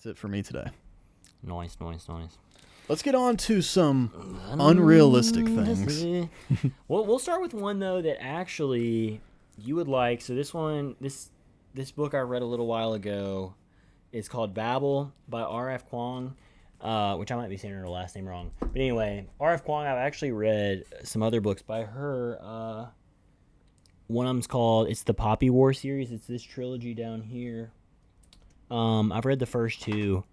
That's it for me today. Nice. Let's get on to some unrealistic things. We'll start with one though that actually you would like. So this book I read a little while ago is called Babel by R.F. Kuang, which I might be saying her last name wrong. But anyway, R.F. Kuang, I've actually read some other books by her. One of them's called, it's the Poppy War series. It's this trilogy down here. I've read the first two,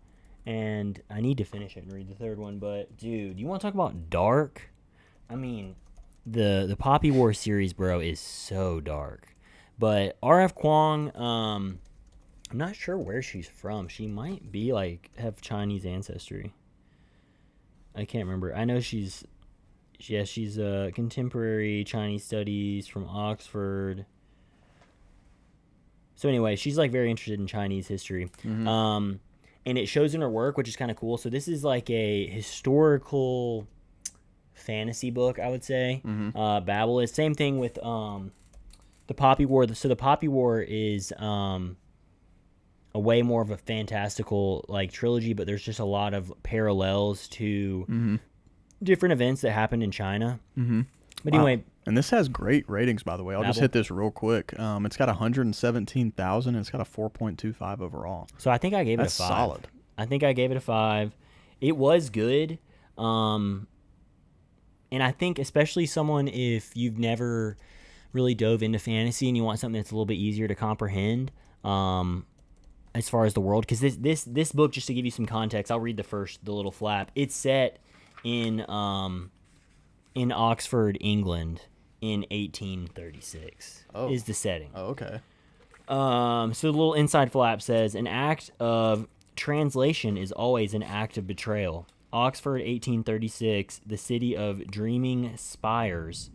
and I need to finish it and read the third one. But, dude, you want to talk about dark? I mean, the Poppy War series, bro, is so dark. But R.F. Kuang, I'm not sure where she's from. She might be, have Chinese ancestry. I can't remember. I know she's a contemporary Chinese studies from Oxford. So anyway, she's very interested in Chinese history. Mm-hmm. And it shows in her work, which is kind of cool. So this is a historical fantasy book, I would say. Mm-hmm. Babel is same thing with the Poppy War. So the Poppy War is a way more of a fantastical trilogy, but there's just a lot of parallels to mm-hmm. different events that happened in China. Mm-hmm. But anyway, and this has great ratings, by the way. I'll just hit this real quick. It's got 117,000, and it's got a 4.25 overall. So I think I gave it a 5. That's solid. I think I gave it a 5. It was good. And I think especially someone, if you've never really dove into fantasy and you want something that's a little bit easier to comprehend, as far as the world, because this book, just to give you some context, I'll read the little flap. It's set in Oxford, England, in 1836. Is the setting. Oh, okay. So the little inside flap says, an act of translation is always an act of betrayal. Oxford, 1836, the city of dreaming spires.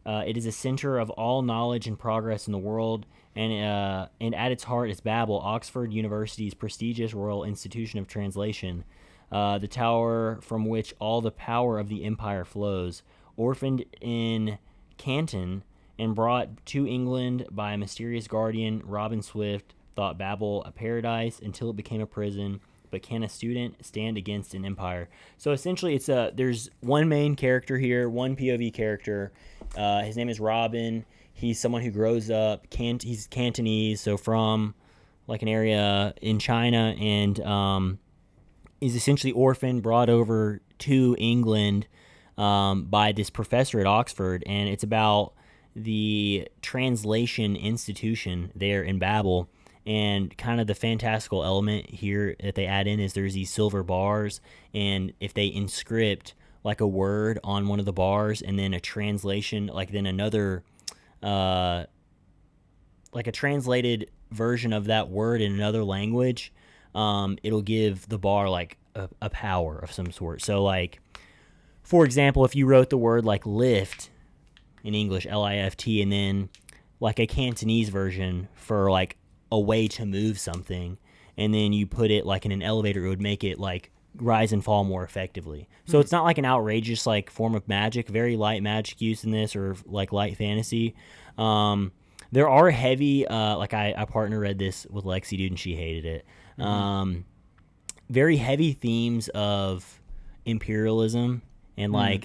It is a center of all knowledge and progress in the world, and at its heart is Babel, Oxford University's prestigious Royal Institution of Translation, the tower from which all the power of the empire flows. Orphaned in Canton and brought to England by a mysterious guardian, Robin Swift thought Babel a paradise until it became a prison. But can a student stand against an empire? So essentially, there's one main character here, one POV character. His name is Robin. He's someone who grows up. He's Cantonese, so from an area in China, and is essentially orphaned, brought over to England by this professor at Oxford, and it's about the translation institution there in Babel. And kind of the fantastical element here that they add in is there's these silver bars, and if they inscript a word on one of the bars and then a translation, then another, a translated version of that word in another language, it'll give the bar a power of some sort. So for example, if you wrote the word lift in English, L-I-F-T, and then a Cantonese version for a way to move something, and then you put it in an elevator, it would make it rise and fall more effectively. So it's not an outrageous form of magic, very light magic use in this, or light fantasy. There are heavy, I partner read this with Lexi, dude, and she hated it. Very heavy themes of imperialism and R.F.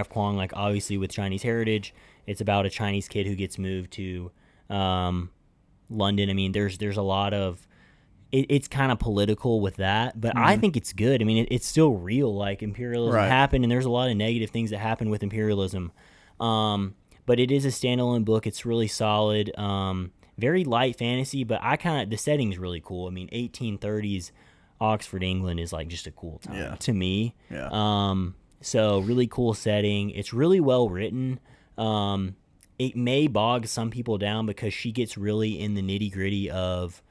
Kuang, obviously with Chinese heritage, it's about a Chinese kid who gets moved to London. I mean, there's a lot of it's kind of political with that, but I think it's good. I mean, it's still real. Imperialism happened, and there's a lot of negative things that happen with imperialism. But it is a standalone book. It's really solid. Very light fantasy, but the setting's really cool. I mean, 1830s Oxford, England is just a cool time to me. Yeah. So really cool setting. It's really well written. It may bog some people down because she gets really in the nitty gritty of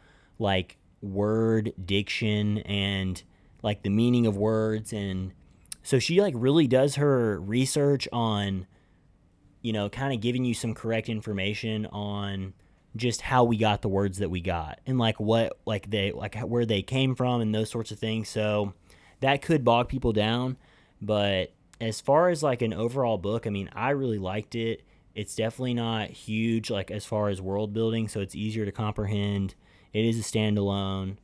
word diction and the meaning of words, and so she really does her research on kind of giving you some correct information on just how we got the words that we got, and what where they came from and those sorts of things. So that could bog people down, but as far as an overall book, I mean, I really liked it. It's definitely not huge as far as world building, so it's easier to comprehend. It is a standalone.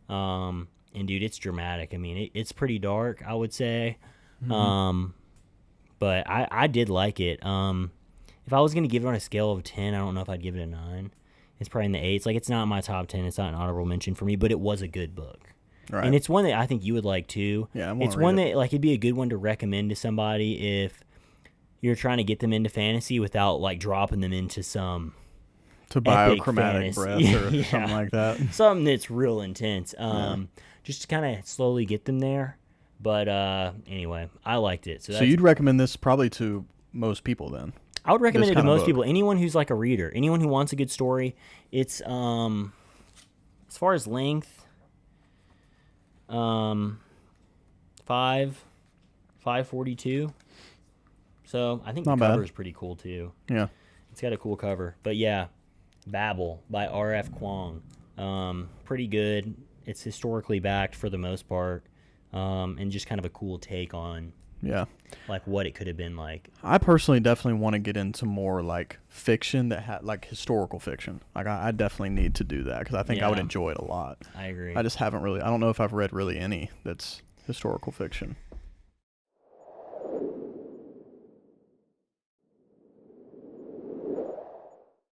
And dude, it's dramatic. I mean, it's pretty dark, I would say. But I did like it. If I was going to give it on a scale of 10, I don't know if I'd give it a 9. It's probably in the 8s. Like, it's not my top 10. It's not an honorable mention for me, but it was a good book. Right. And it's one that I think you would like, too. Yeah, it's one that, like, it'd be a good one to recommend to somebody if you're trying to get them into fantasy without, like, dropping them into some to biochromatic breath or something like that. Something that's real intense. Just to kind of slowly get them there. But anyway, I liked it. So you'd recommend this probably to most people then? I would recommend it to most people. Anyone who's like a reader. Anyone who wants a good story. It's, as far as length, 542. So I think the cover is pretty cool too. Yeah. It's got a cool cover. But yeah, Babel by R.F. Kuang. Pretty good. It's historically backed for the most part. And just kind of a cool take on like what it could have been like. I personally definitely want to get into more like fiction that had like historical fiction. Like I definitely need to do that because I think I would enjoy it a lot. I agree. I just haven't really. I don't know if I've read really any that's historical fiction.